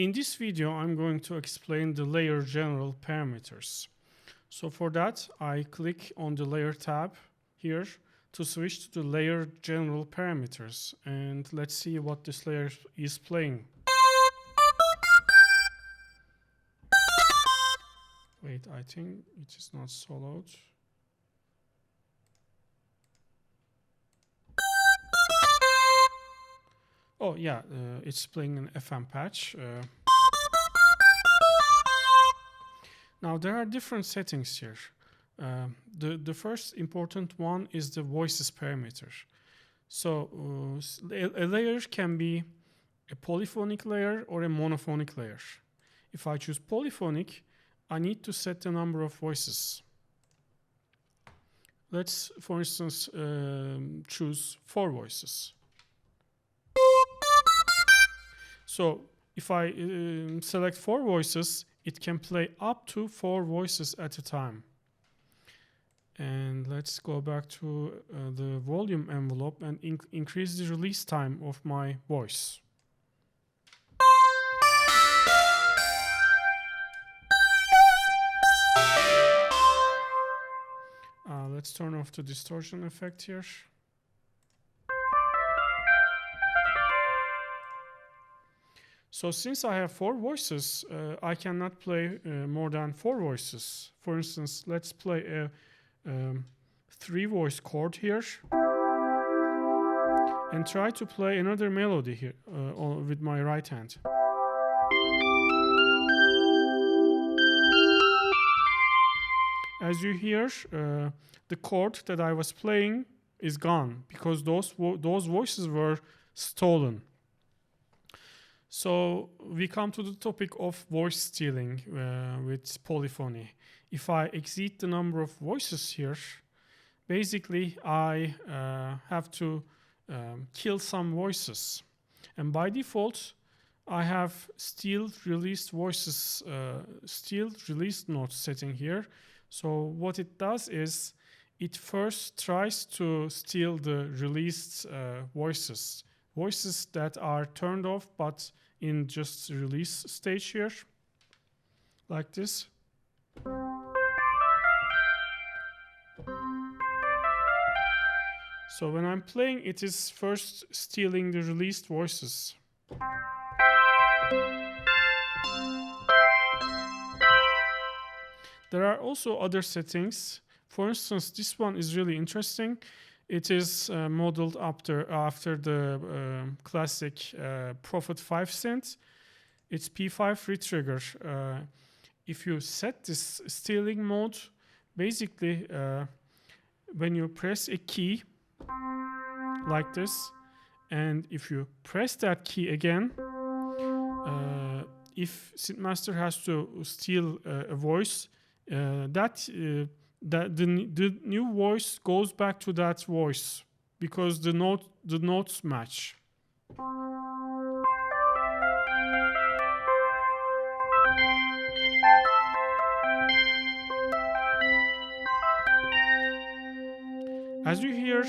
In this video, I'm going to explain the layer general parameters. So for that, I click on the layer tab here to switch to the layer general parameters. And let's see what this layer is playing. Wait, I think it is not soloed. Oh yeah, it's playing an FM patch. Now there are different settings here. The first important one is the voices parameter. So a layer can be a polyphonic layer or a monophonic layer. If I choose polyphonic, I need to set the number of voices. Let's, for instance, choose 4 voices. So if I select 4 voices, it can play up to 4 voices at a time. And let's go back to the volume envelope and increase the release time of my voice. Let's turn off the distortion effect here. So since I have 4 voices, I cannot play more than 4 voices. For instance, let's play a 3-voice chord here and try to play another melody here with my right hand. As you hear, the chord that I was playing is gone because those voices were stolen. So we come to the topic of voice stealing with polyphony. If I exceed the number of voices here, basically I have to kill some voices. And by default, I have steal released voices, steal released note setting here. So what it does is it first tries to steal the released voices that are turned off but in just release stage here, like this. So when I'm playing, it is first stealing the released voices. There are also other settings. For instance, this one is really interesting. It is modeled after the classic Prophet 5 synth. It's P5 retrigger. If you set this stealing mode, basically when you press a key like this, and if you press that key again, if SynthMaster has to steal a voice, the new voice goes back to that voice because the notes match. As you hear,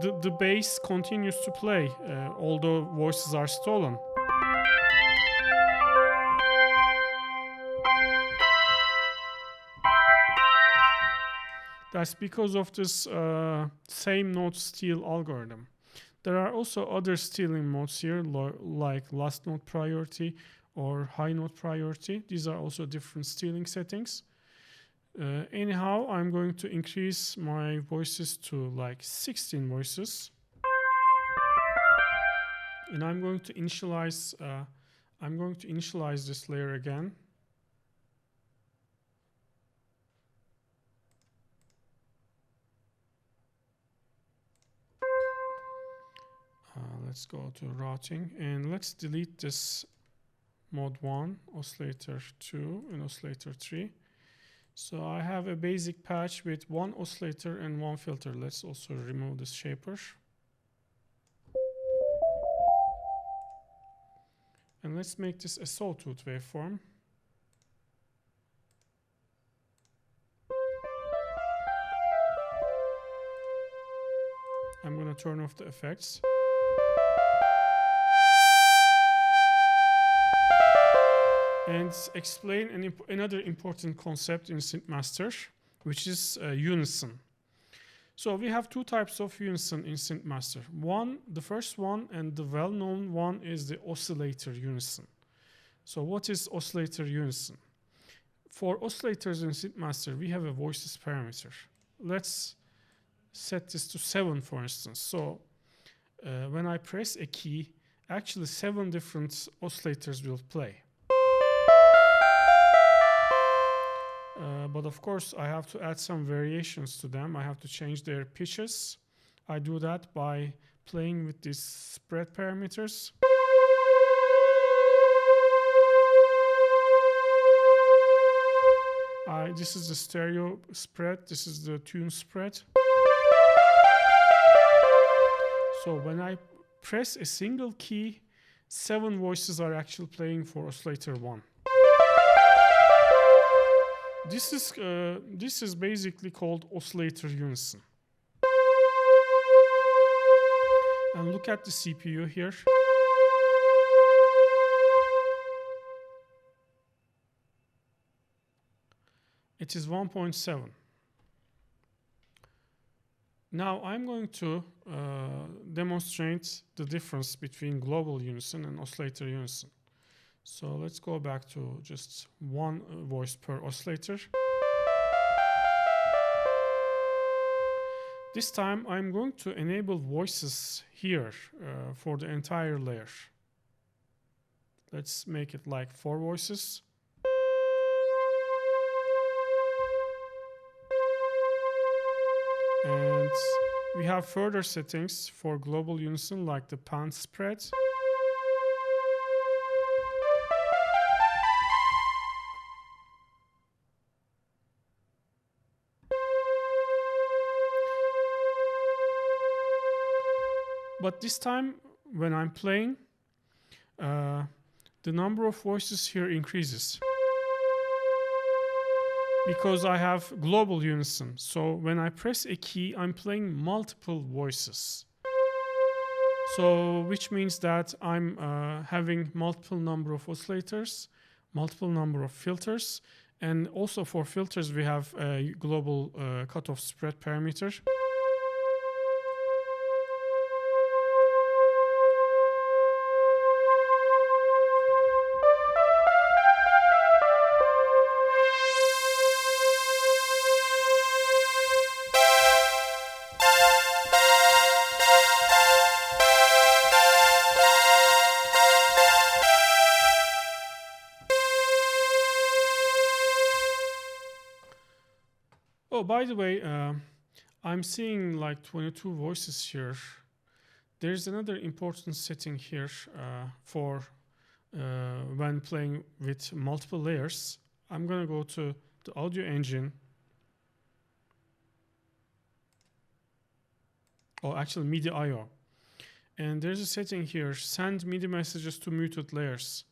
the bass continues to play, although voices are stolen. That's because of this same note steal algorithm. There are also other stealing modes here, like last note priority or high note priority. These are also different stealing settings. Anyhow, I'm going to increase my voices to like 16 voices, and I'm going to initialize this layer again. Let's go to routing and let's delete this mode 1, oscillator 2, and oscillator 3. So I have a basic patch with 1 oscillator and 1 filter. Let's also remove this shaper. And let's make this a sawtooth waveform. I'm going to turn off the effects. and explain another important concept in SynthMaster, which is Unison. So we have two types of Unison in SynthMaster. The first one and the well-known one is the Oscillator Unison. So what is Oscillator Unison? For oscillators in SynthMaster, we have a voices parameter. Let's set this to 7, for instance. So when I press a key, actually 7 different oscillators will play. But of course, I have to add some variations to them. I have to change their pitches. I do that by playing with these spread parameters. This is the stereo spread. This is the tune spread. So when I press a single key, 7 voices are actually playing for oscillator 1. This is basically called oscillator unison. And look at the CPU here. It is 1.7. Now I'm going to demonstrate the difference between global unison and oscillator unison. So let's go back to just one voice per oscillator. This time I'm going to enable voices here for the entire layer. Let's make it like 4 voices. And we have further settings for global unison like the pound spread. But this time, when I'm playing, the number of voices here increases. Because I have global unison. So when I press a key, I'm playing multiple voices. So which means that I'm having multiple number of oscillators, multiple number of filters. And also for filters, we have a global cutoff spread parameter. Oh, by the way, I'm seeing like 22 voices here. There's another important setting here for when playing with multiple layers. I'm going to go to the audio engine. Oh, actually MIDI IO. And there's a setting here, send MIDI messages to muted layers.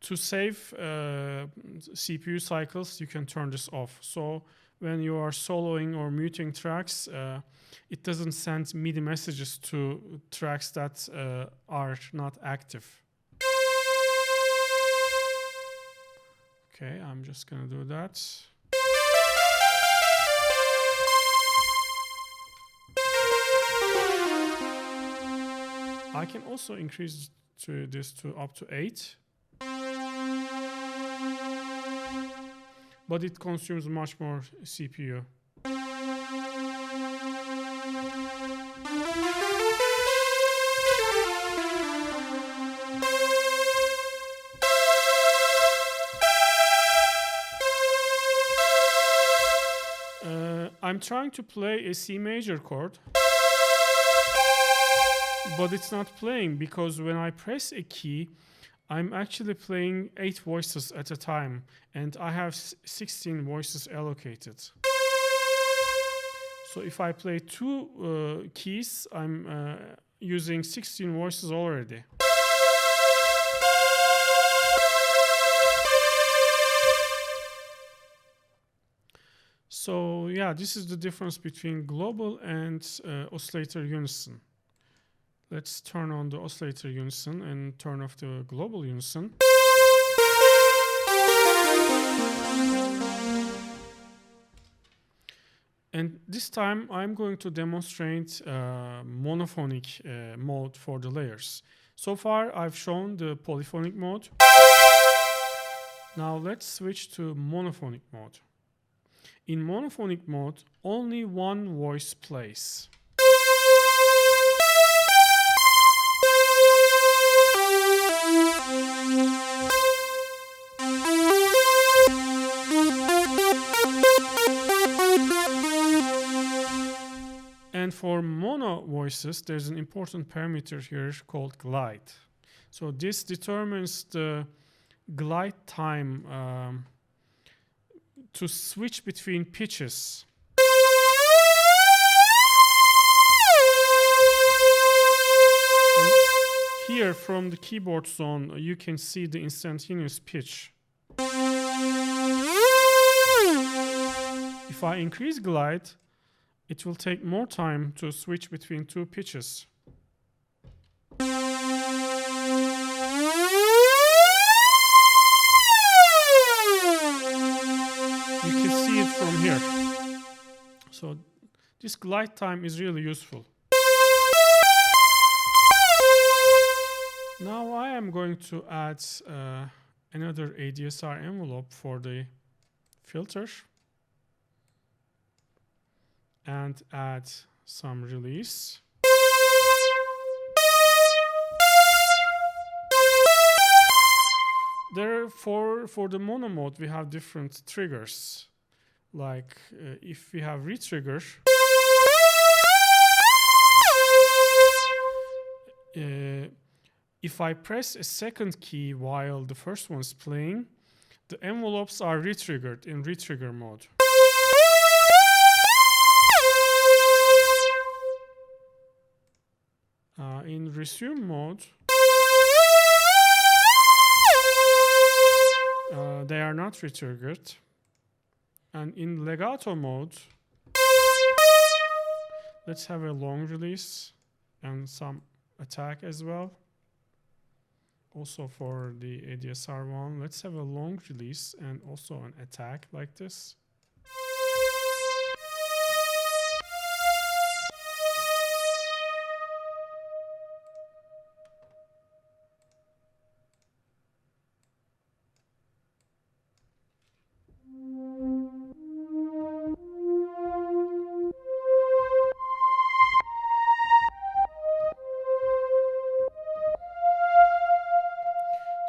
To save CPU cycles, you can turn this off. So when you are soloing or muting tracks, it doesn't send MIDI messages to tracks that are not active. Okay, I'm just gonna do that. I can also increase this to up to 8. But it consumes much more CPU. I'm trying to play a C major chord, but it's not playing because when I press a key, I'm actually playing 8 voices at a time, and I have 16 voices allocated. So if I play 2 keys, I'm using 16 voices already. So yeah, this is the difference between global and oscillator unison. Let's turn on the oscillator unison and turn off the global unison. And this time I'm going to demonstrate monophonic mode for the layers. So far I've shown the polyphonic mode. Now let's switch to monophonic mode. In monophonic mode, only one voice plays. And for mono voices, there's an important parameter here called glide. So this determines the glide time to switch between pitches. And here from the keyboard zone, you can see the instantaneous pitch. If I increase glide, it will take more time to switch between two pitches. You can see it from here. So this glide time is really useful. Now I am going to add another ADSR envelope for the filter and add some release. For the mono mode, we have different triggers. Like if we have retrigger, if I press a second key while the first one's playing, the envelopes are retriggered in retrigger mode. In resume mode, they are not retriggered. And in legato mode, let's have a long release and some attack as well. Also for the ADSR one, let's have a long release and also an attack like this.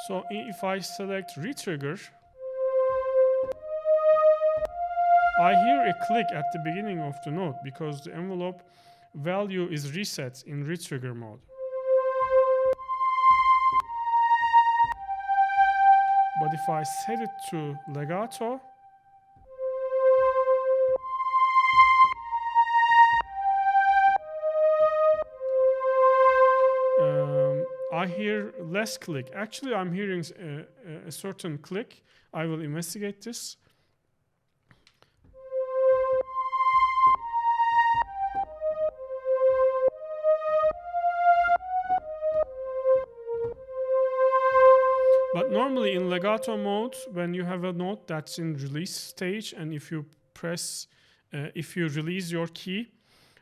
So if I select retrigger, I hear a click at the beginning of the note because the envelope value is reset in retrigger mode. But if I set it to legato, I hear less click. Actually, I'm hearing a certain click. I will investigate this. But normally in legato mode, when you have a note that's in release stage, and if you press, if you release your key,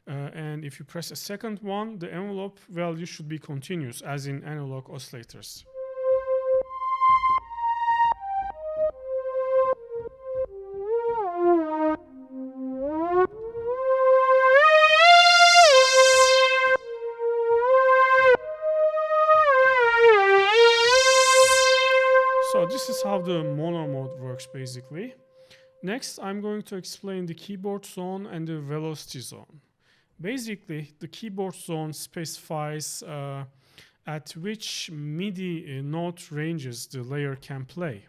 and if you press a second one, the envelope value should be continuous, as in analog oscillators. So this is how the mono mode works basically. Next, I'm going to explain the keyboard zone and the velocity zone. Basically, the keyboard zone specifies at which MIDI note ranges the layer can play.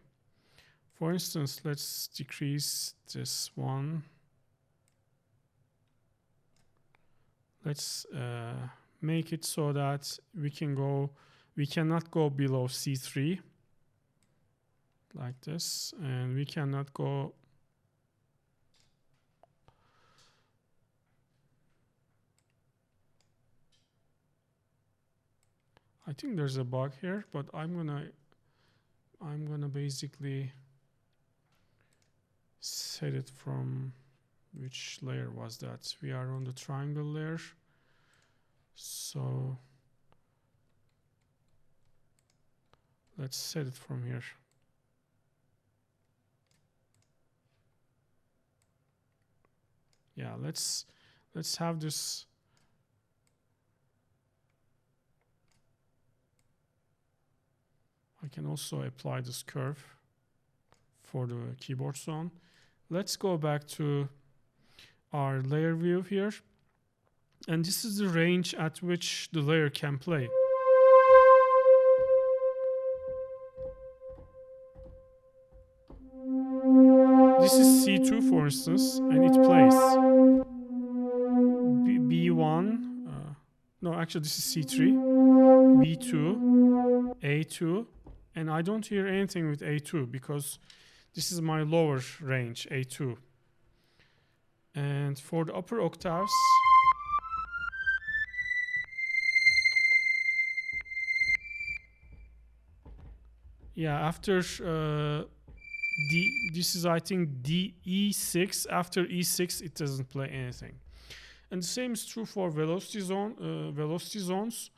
For instance, let's decrease this one. Let's make it so that we cannot go below C3 like this, and we cannot go I think there's a bug here, but I'm gonna basically set it from which layer was that? We are on the triangle layer. So let's set it from here. Yeah, let's have this. I can also apply this curve for the keyboard zone. Let's go back to our layer view here. And this is the range at which the layer can play. This is C2, for instance, and it plays. B1, no, actually this is C3, B2, A2, and I don't hear anything with A2 because this is my lower range, A2. And for the upper octaves, yeah, after this is I think D E6. After E6, it doesn't play anything. And the same is true for velocity zones.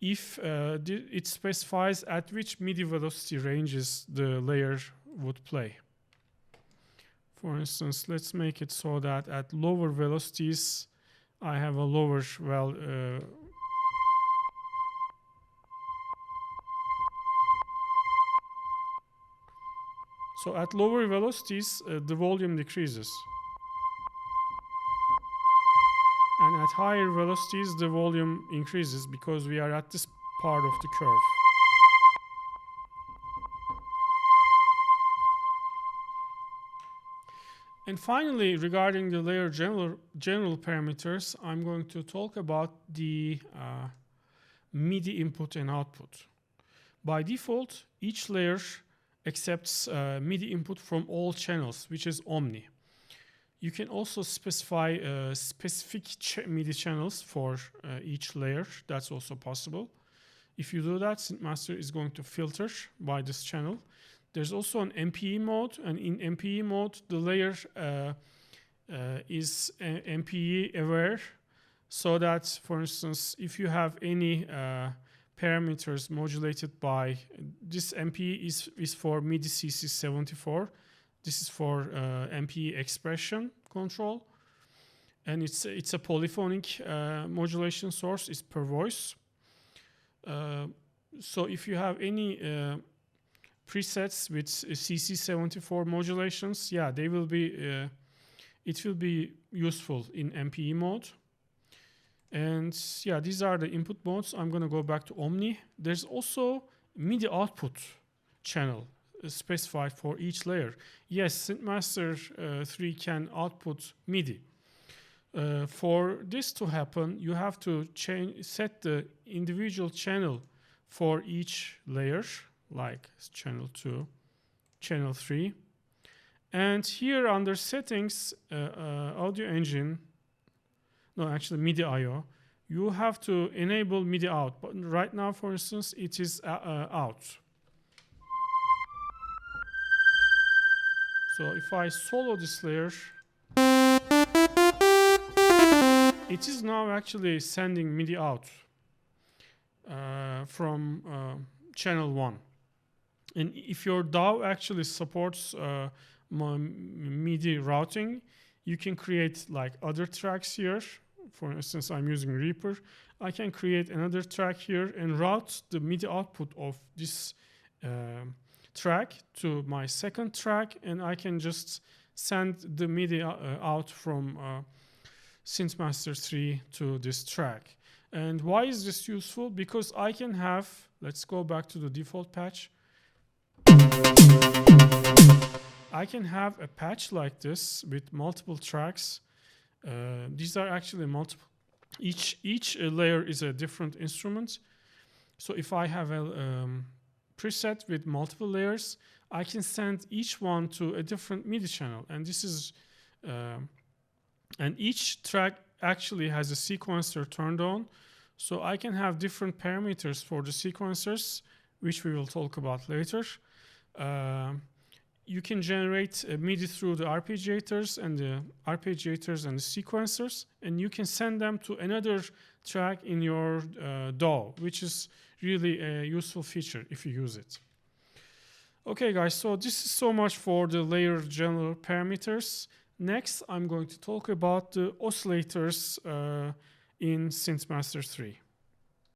If it specifies at which MIDI velocity ranges the layer would play. For instance, let's make it so that at lower velocities, I have a lower, so at lower velocities, the volume decreases. And at higher velocities, the volume increases because we are at this part of the curve. And finally, regarding the layer general parameters, I'm going to talk about the MIDI input and output. By default, each layer accepts MIDI input from all channels, which is omni. You can also specify specific MIDI channels for each layer. That's also possible. If you do that, SynthMaster is going to filter by this channel. There's also an MPE mode, and in MPE mode, the layer is MPE aware, so that, for instance, if you have any parameters modulated by this MPE is for MIDI CC74. This is for MPE expression control, and it's a polyphonic modulation source. It's per voice. So if you have any presets with CC74 modulations, yeah, they will be. It will be useful in MPE mode. And yeah, these are the input modes. I'm going to go back to Omni. There's also MIDI output channel specified for each layer. Yes, SynthMaster 3 can output MIDI. For this to happen, you have to set the individual channel for each layer, like channel 2, channel 3. And here under settings, audio engine, no, actually MIDI I/O, you have to enable MIDI out. But right now, for instance, it is out. So if I solo this layer, it is now actually sending MIDI out from channel 1. And if your DAW actually supports MIDI routing, you can create like other tracks here. For instance, I'm using Reaper. I can create another track here and route the MIDI output of this track to my second track, and I can just send the MIDI out from SynthMaster 3 to this track. And why is this useful? Because I can have, let's go back to the default patch. I can have a patch like this with multiple tracks. These are actually multiple. Each layer is a different instrument. So if I have a preset with multiple layers, I can send each one to a different MIDI channel. And this is, and each track actually has a sequencer turned on. So I can have different parameters for the sequencers, which we will talk about later. you can generate MIDI through the arpeggiators and the sequencers, and you can send them to another track in your DAW, which is really a useful feature if you use it. Okay guys, so this is so much for the layer general parameters. Next, I'm going to talk about the oscillators in SynthMaster 3.